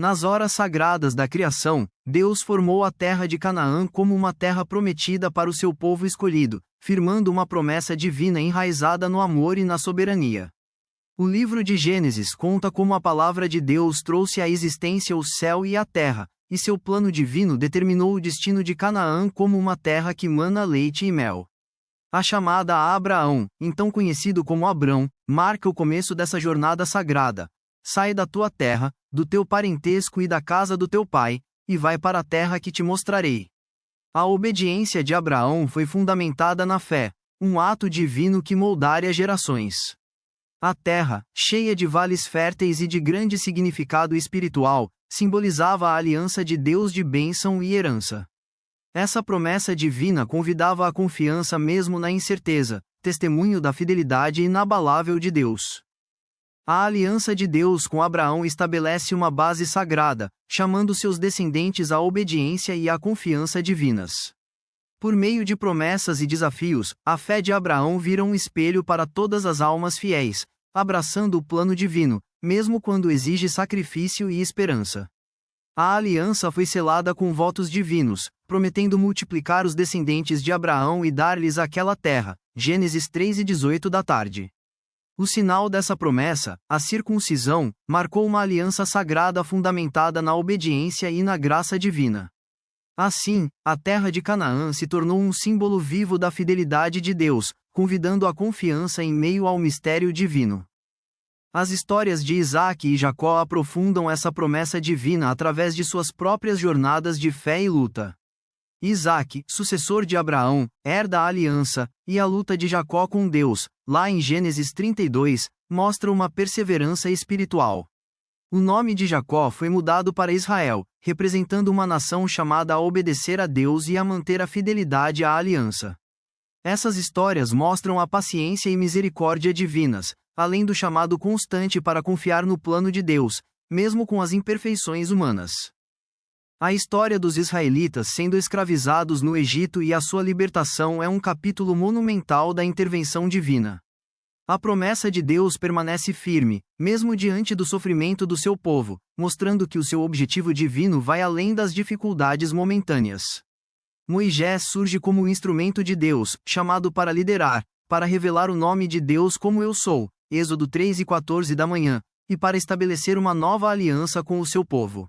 Nas horas sagradas da criação, Deus formou a terra de Canaã como uma terra prometida para o seu povo escolhido, firmando uma promessa divina enraizada no amor e na soberania. O livro de Gênesis conta como a palavra de Deus trouxe à existência o céu e a terra, e seu plano divino determinou o destino de Canaã como uma terra que mana leite e mel. A chamada a Abraão, então conhecido como Abrão, marca o começo dessa jornada sagrada. Sai da tua terra, do teu parentesco e da casa do teu pai, e vai para a terra que te mostrarei. A obediência de Abraão foi fundamentada na fé, um ato divino que moldaria gerações. A terra, cheia de vales férteis e de grande significado espiritual, simbolizava a aliança de Deus de bênção e herança. Essa promessa divina convidava à confiança mesmo na incerteza, testemunho da fidelidade inabalável de Deus. A aliança de Deus com Abraão estabelece uma base sagrada, chamando seus descendentes à obediência e à confiança divinas. Por meio de promessas e desafios, a fé de Abraão vira um espelho para todas as almas fiéis, abraçando o plano divino, mesmo quando exige sacrifício e esperança. A aliança foi selada com votos divinos, prometendo multiplicar os descendentes de Abraão e dar-lhes aquela terra. Gênesis 3:18 da tarde. O sinal dessa promessa, a circuncisão, marcou uma aliança sagrada fundamentada na obediência e na graça divina. Assim, a terra de Canaã se tornou um símbolo vivo da fidelidade de Deus, convidando a confiança em meio ao mistério divino. As histórias de Isaac e Jacó aprofundam essa promessa divina através de suas próprias jornadas de fé e luta. Isaac, sucessor de Abraão, herda a aliança, e a luta de Jacó com Deus, lá em Gênesis 32, mostra uma perseverança espiritual. O nome de Jacó foi mudado para Israel, representando uma nação chamada a obedecer a Deus e a manter a fidelidade à aliança. Essas histórias mostram a paciência e misericórdia divinas, além do chamado constante para confiar no plano de Deus, mesmo com as imperfeições humanas. A história dos israelitas sendo escravizados no Egito e a sua libertação é um capítulo monumental da intervenção divina. A promessa de Deus permanece firme, mesmo diante do sofrimento do seu povo, mostrando que o seu objetivo divino vai além das dificuldades momentâneas. Moisés surge como um instrumento de Deus, chamado para liderar, para revelar o nome de Deus como Eu Sou, Êxodo 3:14 da manhã, e para estabelecer uma nova aliança com o seu povo.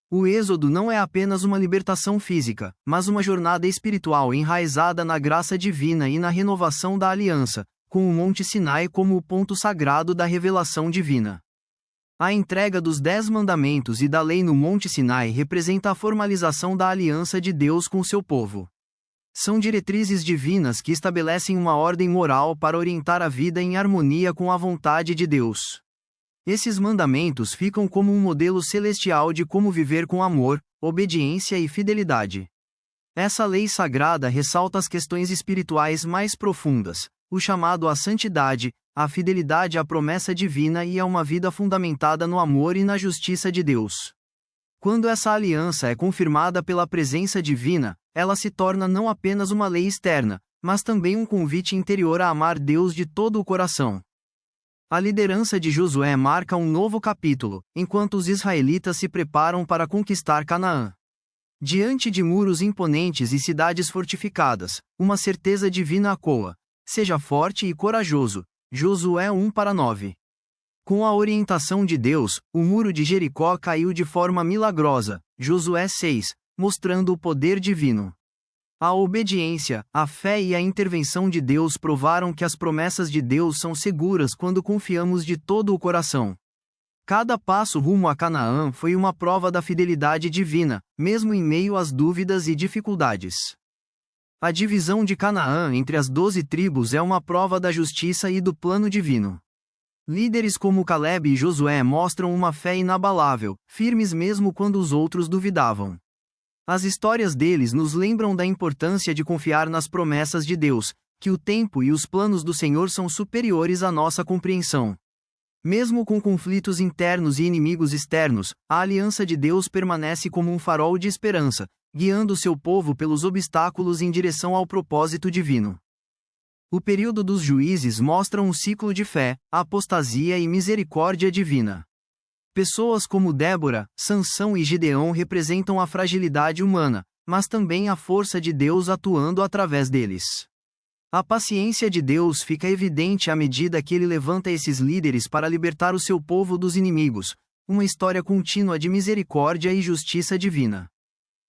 O êxodo não é apenas uma libertação física, mas uma jornada espiritual enraizada na graça divina e na renovação da aliança, com o Monte Sinai como o ponto sagrado da revelação divina. A entrega dos 10 mandamentos e da lei no Monte Sinai representa a formalização da aliança de Deus com seu povo. São diretrizes divinas que estabelecem uma ordem moral para orientar a vida em harmonia com a vontade de Deus. Esses mandamentos ficam como um modelo celestial de como viver com amor, obediência e fidelidade. Essa lei sagrada ressalta as questões espirituais mais profundas, o chamado à santidade, a fidelidade à promessa divina e a uma vida fundamentada no amor e na justiça de Deus. Quando essa aliança é confirmada pela presença divina, ela se torna não apenas uma lei externa, mas também um convite interior a amar Deus de todo o coração. A liderança de Josué marca um novo capítulo, enquanto os israelitas se preparam para conquistar Canaã. Diante de muros imponentes e cidades fortificadas, uma certeza divina ecoa: seja forte e corajoso. Josué 1:9. Com a orientação de Deus, o muro de Jericó caiu de forma milagrosa. Josué 6, mostrando o poder divino. A obediência, a fé e a intervenção de Deus provaram que as promessas de Deus são seguras quando confiamos de todo o coração. Cada passo rumo a Canaã foi uma prova da fidelidade divina, mesmo em meio às dúvidas e dificuldades. A divisão de Canaã entre as 12 tribos é uma prova da justiça e do plano divino. Líderes como Caleb e Josué mostram uma fé inabalável, firmes mesmo quando os outros duvidavam. As histórias deles nos lembram da importância de confiar nas promessas de Deus, que o tempo e os planos do Senhor são superiores à nossa compreensão. Mesmo com conflitos internos e inimigos externos, a aliança de Deus permanece como um farol de esperança, guiando seu povo pelos obstáculos em direção ao propósito divino. O período dos juízes mostra um ciclo de fé, apostasia e misericórdia divina. Pessoas como Débora, Sansão e Gideão representam a fragilidade humana, mas também a força de Deus atuando através deles. A paciência de Deus fica evidente à medida que ele levanta esses líderes para libertar o seu povo dos inimigos, uma história contínua de misericórdia e justiça divina.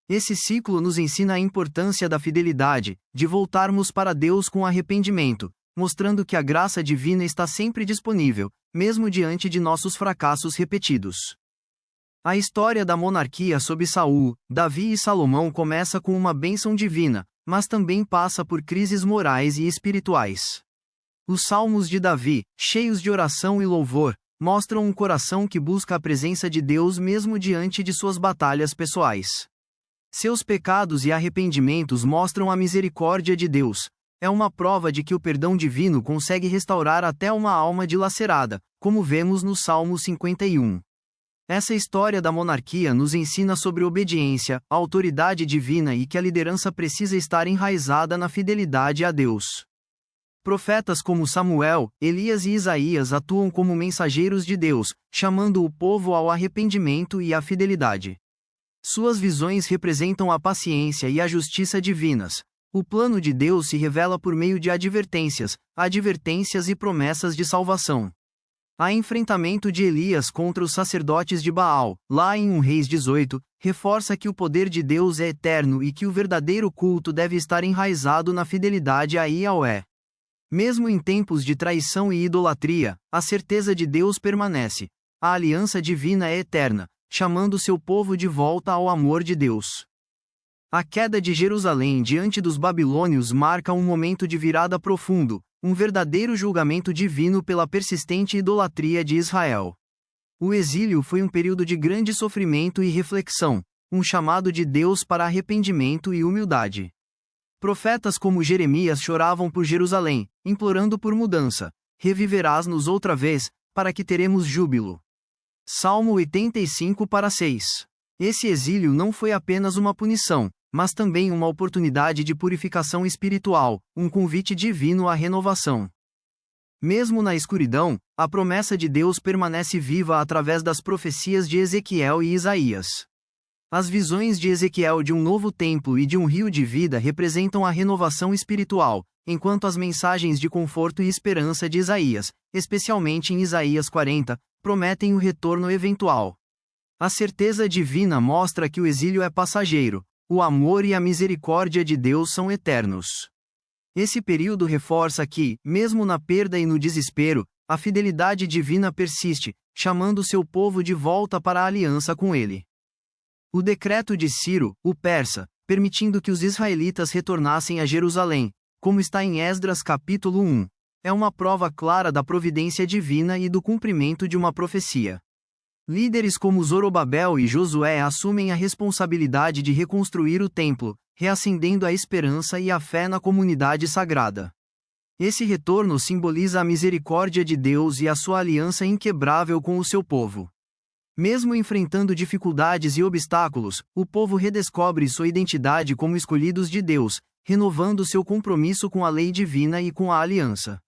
Esse ciclo nos ensina a importância da fidelidade, de voltarmos para Deus com arrependimento, mostrando que a graça divina está sempre disponível, mesmo diante de nossos fracassos repetidos. A história da monarquia sob Saul, Davi e Salomão começa com uma bênção divina, mas também passa por crises morais e espirituais. Os salmos de Davi, cheios de oração e louvor, mostram um coração que busca a presença de Deus mesmo diante de suas batalhas pessoais. Seus pecados e arrependimentos mostram a misericórdia de Deus. É uma prova de que o perdão divino consegue restaurar até uma alma dilacerada, como vemos no Salmo 51. Essa história da monarquia nos ensina sobre obediência, a autoridade divina e que a liderança precisa estar enraizada na fidelidade a Deus. Profetas como Samuel, Elias e Isaías atuam como mensageiros de Deus, chamando o povo ao arrependimento e à fidelidade. Suas visões representam a paciência e a justiça divinas. O plano de Deus se revela por meio de advertências e promessas de salvação. Há enfrentamento de Elias contra os sacerdotes de Baal, lá em 1 Reis 18, reforça que o poder de Deus é eterno e que o verdadeiro culto deve estar enraizado na fidelidade a Yahweh. Mesmo em tempos de traição e idolatria, a certeza de Deus permanece. A aliança divina é eterna, chamando seu povo de volta ao amor de Deus. A queda de Jerusalém diante dos babilônios marca um momento de virada profundo, um verdadeiro julgamento divino pela persistente idolatria de Israel. O exílio foi um período de grande sofrimento e reflexão, um chamado de Deus para arrependimento e humildade. Profetas como Jeremias choravam por Jerusalém, implorando por mudança. Reviverás-nos outra vez, para que teremos júbilo. Salmo 85:6. Esse exílio não foi apenas uma punição, mas também uma oportunidade de purificação espiritual, um convite divino à renovação. Mesmo na escuridão, a promessa de Deus permanece viva através das profecias de Ezequiel e Isaías. As visões de Ezequiel de um novo templo e de um rio de vida representam a renovação espiritual, enquanto as mensagens de conforto e esperança de Isaías, especialmente em Isaías 40, prometem o retorno eventual. A certeza divina mostra que o exílio é passageiro. O amor e a misericórdia de Deus são eternos. Esse período reforça que, mesmo na perda e no desespero, a fidelidade divina persiste, chamando seu povo de volta para a aliança com ele. O decreto de Ciro, o persa, permitindo que os israelitas retornassem a Jerusalém, como está em Esdras capítulo 1, é uma prova clara da providência divina e do cumprimento de uma profecia. Líderes como Zorobabel e Josué assumem a responsabilidade de reconstruir o templo, reacendendo a esperança e a fé na comunidade sagrada. Esse retorno simboliza a misericórdia de Deus e a sua aliança inquebrável com o seu povo. Mesmo enfrentando dificuldades e obstáculos, o povo redescobre sua identidade como escolhidos de Deus, renovando seu compromisso com a lei divina e com a aliança.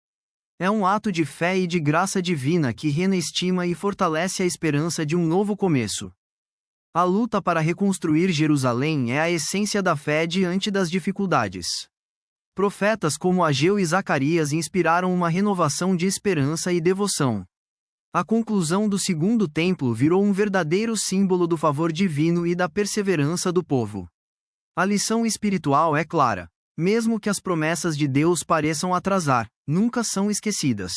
É um ato de fé e de graça divina que reestima e fortalece a esperança de um novo começo. A luta para reconstruir Jerusalém é a essência da fé diante das dificuldades. Profetas como Ageu e Zacarias inspiraram uma renovação de esperança e devoção. A conclusão do segundo templo virou um verdadeiro símbolo do favor divino e da perseverança do povo. A lição espiritual é clara. Mesmo que as promessas de Deus pareçam atrasar, nunca são esquecidas.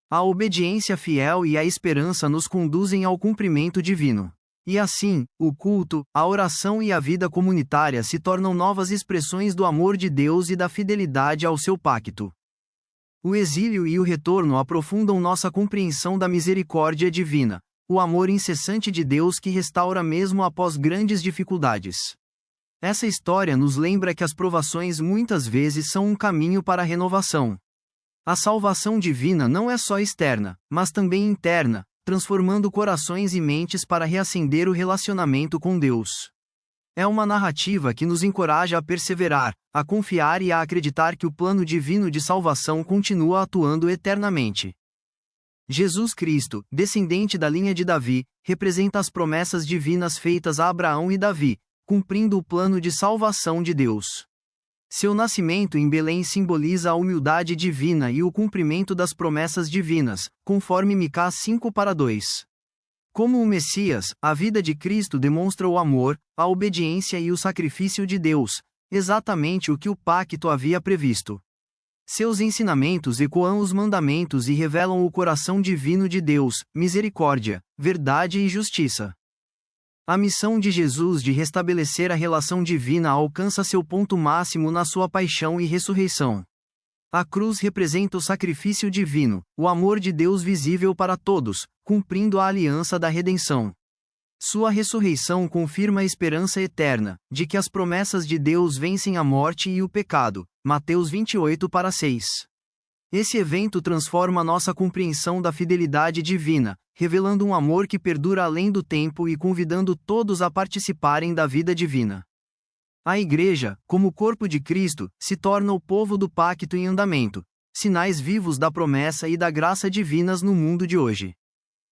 A obediência fiel e a esperança nos conduzem ao cumprimento divino. E assim, o culto, a oração e a vida comunitária se tornam novas expressões do amor de Deus e da fidelidade ao seu pacto. O exílio e o retorno aprofundam nossa compreensão da misericórdia divina, o amor incessante de Deus que restaura mesmo após grandes dificuldades. Essa história nos lembra que as provações muitas vezes são um caminho para a renovação. A salvação divina não é só externa, mas também interna, transformando corações e mentes para reacender o relacionamento com Deus. É uma narrativa que nos encoraja a perseverar, a confiar e a acreditar que o plano divino de salvação continua atuando eternamente. Jesus Cristo, descendente da linha de Davi, representa as promessas divinas feitas a Abraão e Davi, cumprindo o plano de salvação de Deus. Seu nascimento em Belém simboliza a humildade divina e o cumprimento das promessas divinas, conforme Micás 5:2. Como o Messias, a vida de Cristo demonstra o amor, a obediência e o sacrifício de Deus, exatamente o que o pacto havia previsto. Seus ensinamentos ecoam os mandamentos e revelam o coração divino de Deus, misericórdia, verdade e justiça. A missão de Jesus de restabelecer a relação divina alcança seu ponto máximo na sua paixão e ressurreição. A cruz representa o sacrifício divino, o amor de Deus visível para todos, cumprindo a aliança da redenção. Sua ressurreição confirma a esperança eterna, de que as promessas de Deus vencem a morte e o pecado. Mateus 28:6. Esse evento transforma nossa compreensão da fidelidade divina, revelando um amor que perdura além do tempo e convidando todos a participarem da vida divina. A Igreja, como corpo de Cristo, se torna o povo do pacto em andamento, sinais vivos da promessa e da graça divinas no mundo de hoje.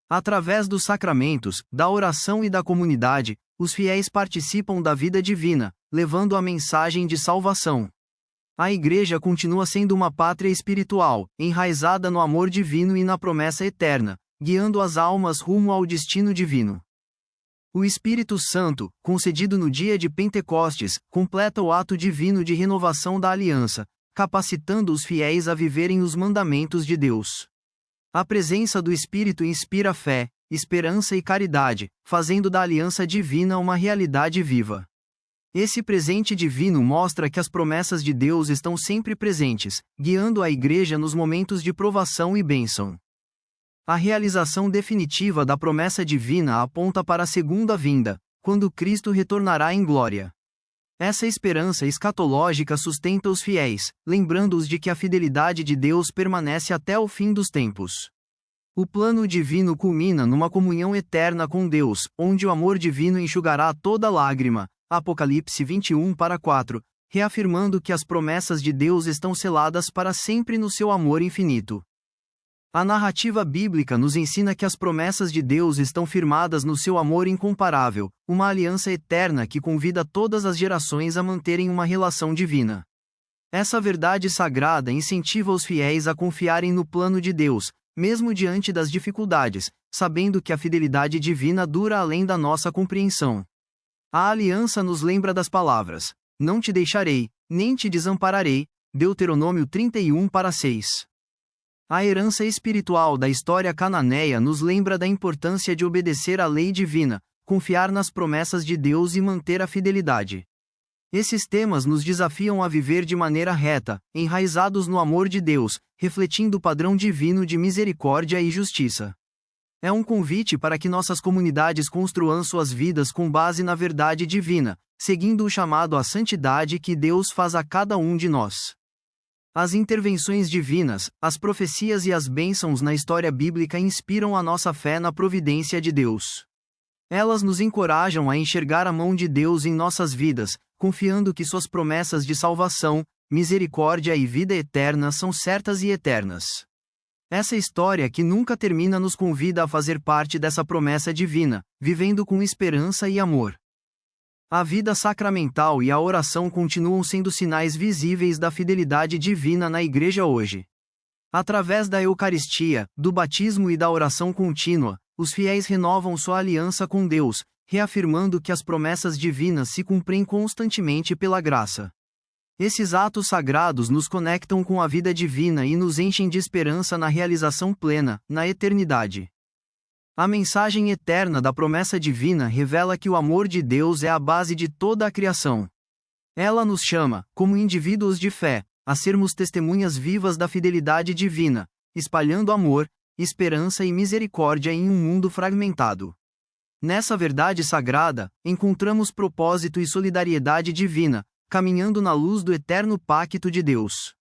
Através dos sacramentos, da oração e da comunidade, os fiéis participam da vida divina, levando a mensagem de salvação. A Igreja continua sendo uma pátria espiritual, enraizada no amor divino e na promessa eterna, guiando as almas rumo ao destino divino. O Espírito Santo, concedido no dia de Pentecostes, completa o ato divino de renovação da aliança, capacitando os fiéis a viverem os mandamentos de Deus. A presença do Espírito inspira fé, esperança e caridade, fazendo da aliança divina uma realidade viva. Esse presente divino mostra que as promessas de Deus estão sempre presentes, guiando a Igreja nos momentos de provação e bênção. A realização definitiva da promessa divina aponta para a segunda vinda, quando Cristo retornará em glória. Essa esperança escatológica sustenta os fiéis, lembrando-os de que a fidelidade de Deus permanece até o fim dos tempos. O plano divino culmina numa comunhão eterna com Deus, onde o amor divino enxugará toda lágrima. Apocalipse 21:4, reafirmando que as promessas de Deus estão seladas para sempre no seu amor infinito. A narrativa bíblica nos ensina que as promessas de Deus estão firmadas no seu amor incomparável, uma aliança eterna que convida todas as gerações a manterem uma relação divina. Essa verdade sagrada incentiva os fiéis a confiarem no plano de Deus, mesmo diante das dificuldades, sabendo que a fidelidade divina dura além da nossa compreensão. A aliança nos lembra das palavras: "Não te deixarei, nem te desampararei", Deuteronômio 31:6. A herança espiritual da história cananeia nos lembra da importância de obedecer à lei divina, confiar nas promessas de Deus e manter a fidelidade. Esses temas nos desafiam a viver de maneira reta, enraizados no amor de Deus, refletindo o padrão divino de misericórdia e justiça. É um convite para que nossas comunidades construam suas vidas com base na verdade divina, seguindo o chamado à santidade que Deus faz a cada um de nós. As intervenções divinas, as profecias e as bênçãos na história bíblica inspiram a nossa fé na providência de Deus. Elas nos encorajam a enxergar a mão de Deus em nossas vidas, confiando que suas promessas de salvação, misericórdia e vida eterna são certas e eternas. Essa história que nunca termina nos convida a fazer parte dessa promessa divina, vivendo com esperança e amor. A vida sacramental e a oração continuam sendo sinais visíveis da fidelidade divina na Igreja hoje. Através da Eucaristia, do batismo e da oração contínua, os fiéis renovam sua aliança com Deus, reafirmando que as promessas divinas se cumprem constantemente pela graça. Esses atos sagrados nos conectam com a vida divina e nos enchem de esperança na realização plena, na eternidade. A mensagem eterna da promessa divina revela que o amor de Deus é a base de toda a criação. Ela nos chama, como indivíduos de fé, a sermos testemunhas vivas da fidelidade divina, espalhando amor, esperança e misericórdia em um mundo fragmentado. Nessa verdade sagrada, encontramos propósito e solidariedade divina, caminhando na luz do eterno pacto de Deus.